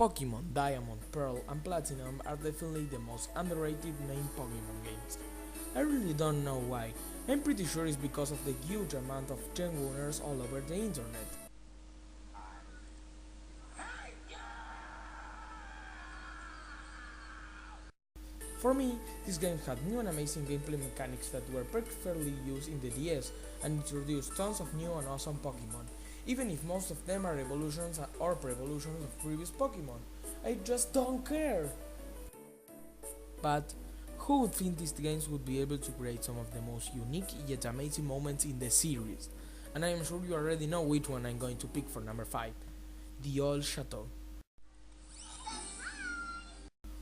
Pokémon Diamond, Pearl and Platinum are definitely the most underrated main Pokémon games. I really don't know why. I'm pretty sure it's because of the huge amount of gen winners all over the internet. For me, this game had new and amazing gameplay mechanics that were perfectly used in the DS and introduced tons of new and awesome Pokémon, even if most of them are evolutions or pre-evolutions of previous Pokémon. I just don't care! But who would think these games would be able to create some of the most unique yet amazing moments in the series? And I am sure you already know which one I'm going to pick for number 5, the Old Chateau.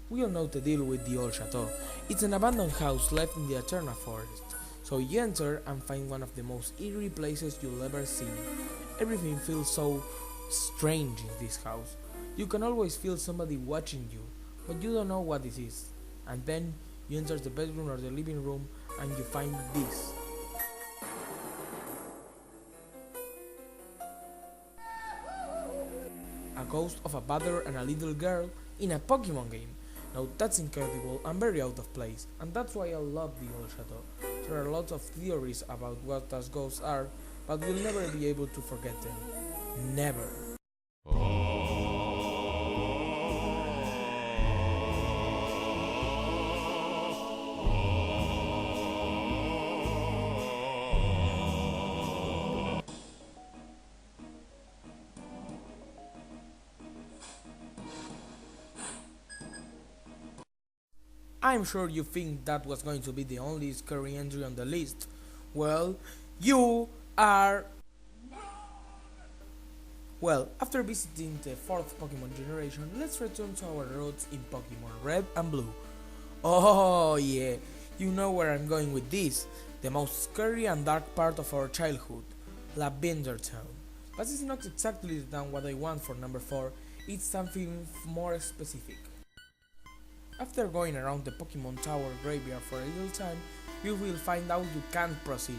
We all know the deal with the Old Chateau. It's an abandoned house left in the Eternal Forest. So you enter and find one of the most eerie places you'll ever see. Everything feels so strange in this house. You can always feel somebody watching you, but you don't know what it is. And then you enter the bedroom or the living room and you find this. A ghost of a father and a little girl in a Pokemon game. Now that's incredible and very out of place, and that's why I love the Old Chateau. There are lots of theories about what those ghosts are, but we'll never be able to forget them. Never. I'm sure you think that was going to be the only scary entry on the list. Well, you are... Well, after visiting the 4th Pokemon generation, let's return to our roots in Pokemon Red and Blue. Oh yeah, you know where I'm going with this, the most scary and dark part of our childhood, Lavender Town. But it's not exactly the town what I want for number 4, it's something more specific. After going around the Pokémon Tower graveyard for a little time, you will find out you can't proceed,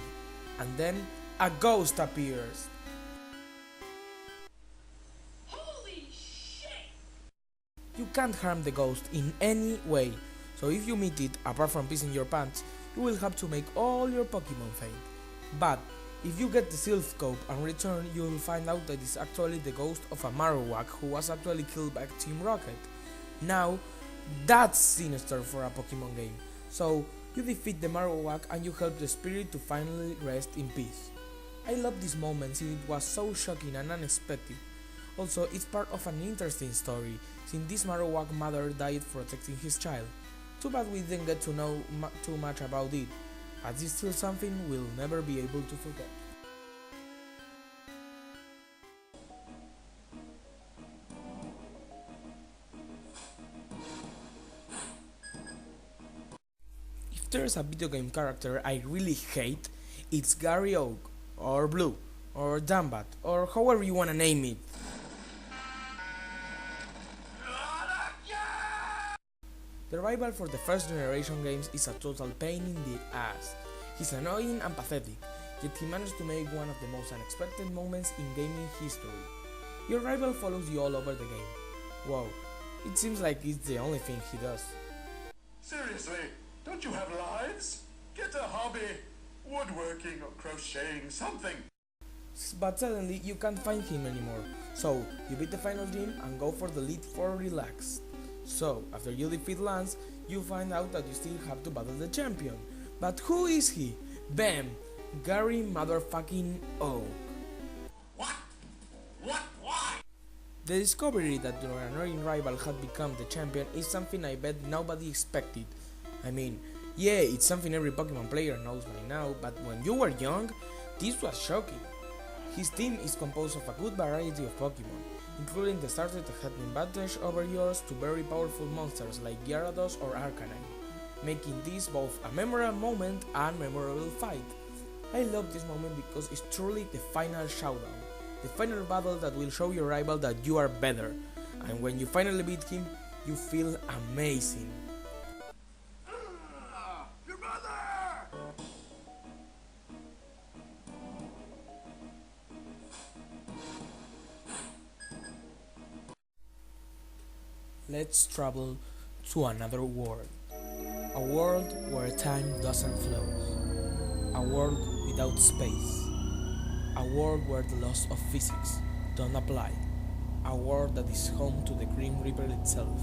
and then a ghost appears. Holy shit! You can't harm the ghost in any way, so if you meet it, apart from pissing your pants, you will have to make all your Pokémon faint. But if you get the Silph Scope and return, you will find out that it's actually the ghost of a Marowak who was actually killed by Team Rocket. Now, that's sinister for a Pokemon game. So, you defeat the Marowak and you help the spirit to finally rest in peace. I love this moment since it was so shocking and unexpected. Also, it's part of an interesting story, since this Marowak mother died protecting his child. Too bad we didn't get to know too much about it, but it's still something we'll never be able to forget. If there's a video game character I really hate, it's Gary Oak, or Blue, or Dambat, or however you wanna name it. The rival for the first generation games is a total pain in the ass. He's annoying and pathetic, yet he managed to make one of the most unexpected moments in gaming history. Your rival follows you all over the game. Wow, it seems like it's the only thing he does. Seriously, don't you have lives? Get a hobby, woodworking or crocheting, something. But suddenly you can't find him anymore, so you beat the final gym and go for the lead for relax. So, after you defeat Lance, you find out that you still have to battle the champion. But who is he? Bam! Gary motherfucking Oak. What? Why? The discovery that your annoying rival had become the champion is something I bet nobody expected. I mean, yeah, it's something every Pokemon player knows by now, but when you were young, this was shocking. His team is composed of a good variety of Pokemon, including the starters that had an advantage over yours to very powerful monsters like Gyarados or Arcanine, making this both a memorable moment and memorable fight. I love this moment because it's truly the final showdown, the final battle that will show your rival that you are better, and when you finally beat him, you feel amazing. Your mother! let's travel to another world. A world where time doesn't flow. A world without space. A world where the laws of physics don't apply. A world that is home to the Grim Reaper itself.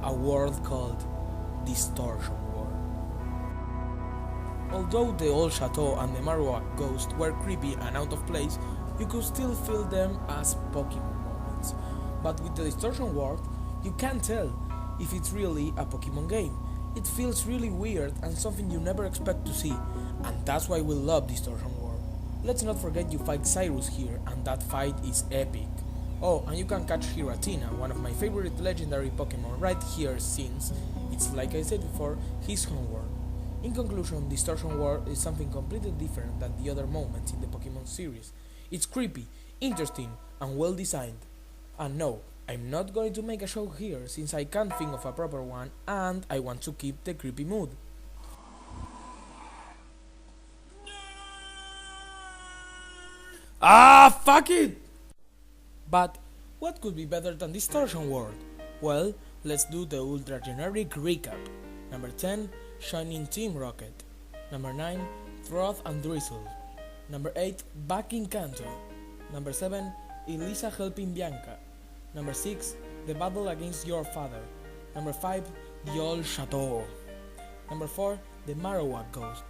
A world called Distortion World. Although the old chateau and the Marowak ghost were creepy and out of place, you could still feel them as Pokemon moments. But with the Distortion World, you can't tell if it's really a Pokemon game. It feels really weird and something you never expect to see, and that's why we love Distortion World. Let's not forget you fight Cyrus here, and that fight is epic. Oh, and you can catch Giratina, one of my favorite legendary Pokemon, right here since it's, like I said before, his homeworld. In conclusion, Distortion World is something completely different than the other moments in the Pokemon series. It's creepy, interesting, and well designed. And no, I'm not going to make a show here since I can't think of a proper one and I want to keep the creepy mood. Ah, fuck it! But what could be better than Distortion World? Well, let's do the ultra generic recap. Number 10, Shining Team Rocket. Number 9, Froth and Drizzle. Number 8, Back in Kanto. Number 7, Elisa helping Bianca. Number 6, The Battle Against Your Father. Number 5, The Old Chateau. Number 4, The Marowak Ghost.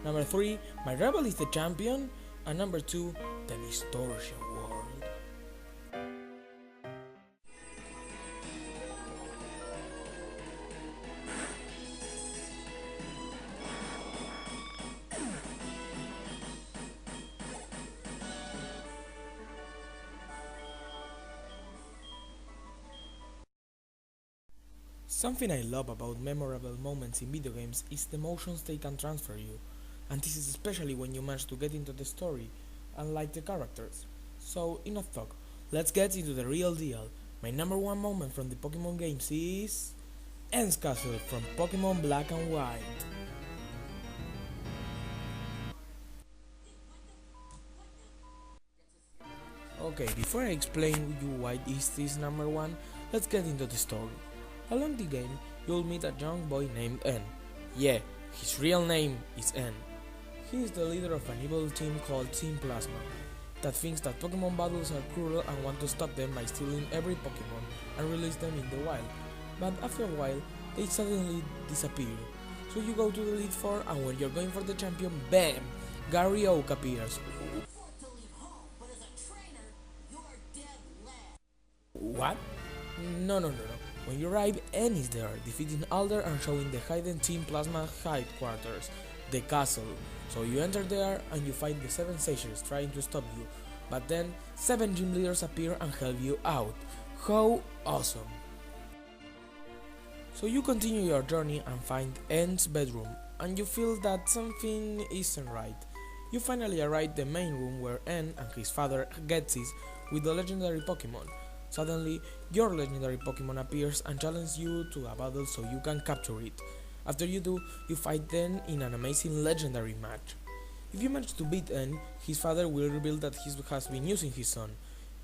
Number 3, My Rebel is the Champion. And number 2, The Distortion World. Something I love about memorable moments in video games is the emotions they can transfer you, and this is especially when you manage to get into the story and like the characters. So, enough talk, let's get into the real deal. My number one moment from the Pokemon games is Ents Castle from Pokemon Black and White. Okay, before I explain you why is this number one, let's get into the story. Along the game, you'll meet a young boy named N. Yeah, his real name is N. He is the leader of an evil team called Team Plasma that thinks that Pokemon battles are cruel and want to stop them by stealing every Pokemon and release them in the wild. But after a while, they suddenly disappear. So you go to the Elite Four and when you're going for the champion, BAM! Gary Oak appears. What? No. When you arrive, N is there, defeating Alder and showing the hidden Team Plasma headquarters, the castle. So you enter there and you fight the 7 sages trying to stop you, but then 7 gym leaders appear and help you out. How awesome! So you continue your journey and find N's bedroom, and you feel that something isn't right. You finally arrive at the main room where N and his father gets his with the legendary Pokemon. Suddenly, your legendary Pokemon appears and challenges you to a battle so you can capture it. After you do, you fight N in an amazing legendary match. If you manage to beat N, his father will reveal that he has been using his son.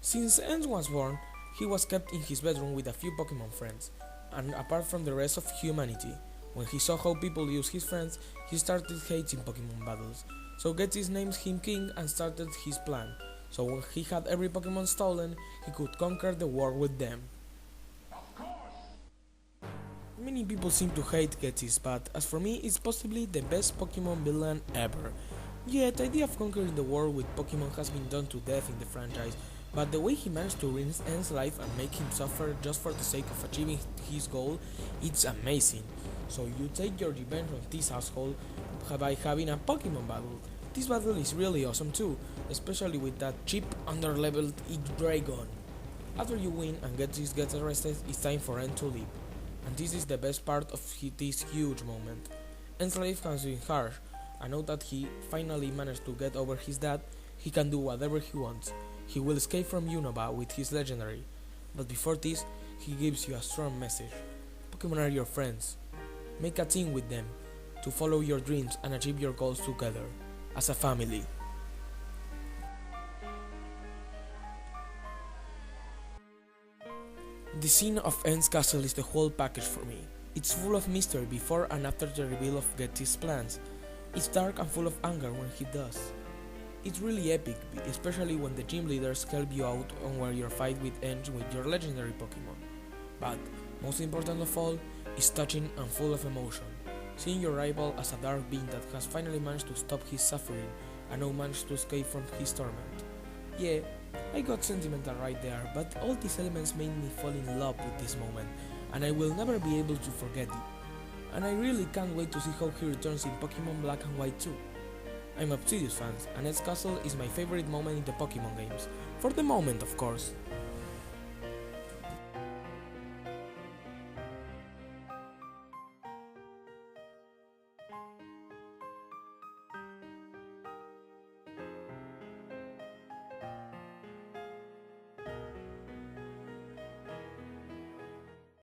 Since N was born, he was kept in his bedroom with a few Pokemon friends, and apart from the rest of humanity. When he saw how people use his friends, he started hating Pokemon battles. So Getsy named him king and started his plan. So when he had every Pokemon stolen, he could conquer the world with them. Many people seem to hate Getsy, but as for me, it's possibly the best Pokemon villain ever. Yet, the idea of conquering the world with Pokemon has been done to death in the franchise, but the way he managed to ruin N's life and make him suffer just for the sake of achieving his goal, it's amazing. So you take your revenge on this asshole by having a Pokemon battle. This battle is really awesome too, especially with that cheap, under-leveled Dragon. After you win and Getsy gets arrested, it's time for N to leave. And this is the best part of this huge moment. N's life has been harsh, and now that he finally managed to get over his dad, he can do whatever he wants. He will escape from Unova with his legendary. But before this, he gives you a strong message. Pokemon are your friends. Make a team with them to follow your dreams and achieve your goals together, as a family. The scene of End's castle is the whole package for me. It's full of mystery before and after the reveal of Getty's plans. It's dark and full of anger when he does. It's really epic, especially when the gym leaders help you out on where your fight ends with your legendary Pokémon. But, most important of all, it's touching and full of emotion. Seeing your rival as a dark being that has finally managed to stop his suffering and now managed to escape from his torment. Yeah, I got sentimental right there, but all these elements made me fall in love with this moment, and I will never be able to forget it. And I really can't wait to see how he returns in Pokémon Black and White too. I'm Obsidious fans, and Ed's Castle is my favorite moment in the Pokémon games, for the moment of course.